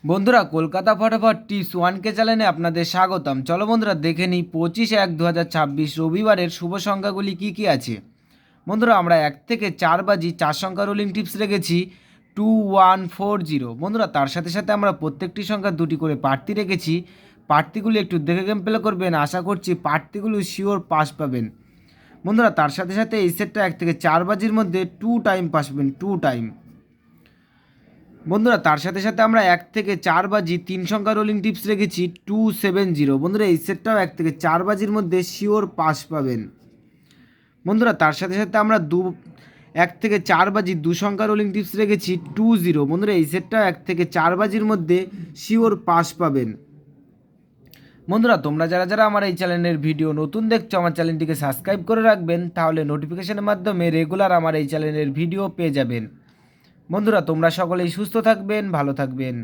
বন্ধুরা কলকাতা ফটাফট tips 1K চ্যানেলে আপনাদের স্বাগতম। চলো বন্ধুরা দেখে নিই 25/1/2026 রবিবারের শুভ সংখ্যাগুলি কি কি আছে। বন্ধুরা আমরা 1 থেকে 4 বাজি 4 সংখ্যা রোলিং টিপস রেখেছি 2140। বন্ধুরা তার সাথে সাথে আমরা প্রত্যেকটি সংখ্যা দুটি করে প্রার্থী রেখেছি। প্রার্থীগুলি একটু দেখে গেম প্লে করবেন, আশা করছি প্রার্থীগুলো শিওর পাস পাবেন। বন্ধুরা তার সাথে সাথে এই সেটটা 1 থেকে 4 বাজির মধ্যে 2 টাইম পাস পাবেন, 2 টাইম। বন্ধুরা তার সাথে সাথে আমরা 1 থেকে 4 বাজি 3 সংখ্যা রোলিং টিপস রেখেছি 270। বন্ধুরা এই সেটটাও 1 থেকে 4 বাজির মধ্যে শিওর পাস পাবেন। বন্ধুরা তার সাথে সাথে আমরা 1 থেকে 4 বাজি 2 সংখ্যা রোলিং টিপস রেখেছি 20। বন্ধুরা এই সেটটাও 1 থেকে 4 বাজির মধ্যে শিওর পাস পাবেন। বন্ধুরা তোমরা যারা যারা আমার এই চ্যানেলের ভিডিও নতুন দেখছো, আমার চ্যানেলটিকে সাবস্ক্রাইব করে রাখবেন, তাহলে নোটিফিকেশনের মাধ্যমে রেগুলার আমার এই চ্যানেলের ভিডিও পেয়ে যাবেন। বন্ধুরা তোমরা সকলেই সুস্থ থাকবেন, ভালো থাকবেন।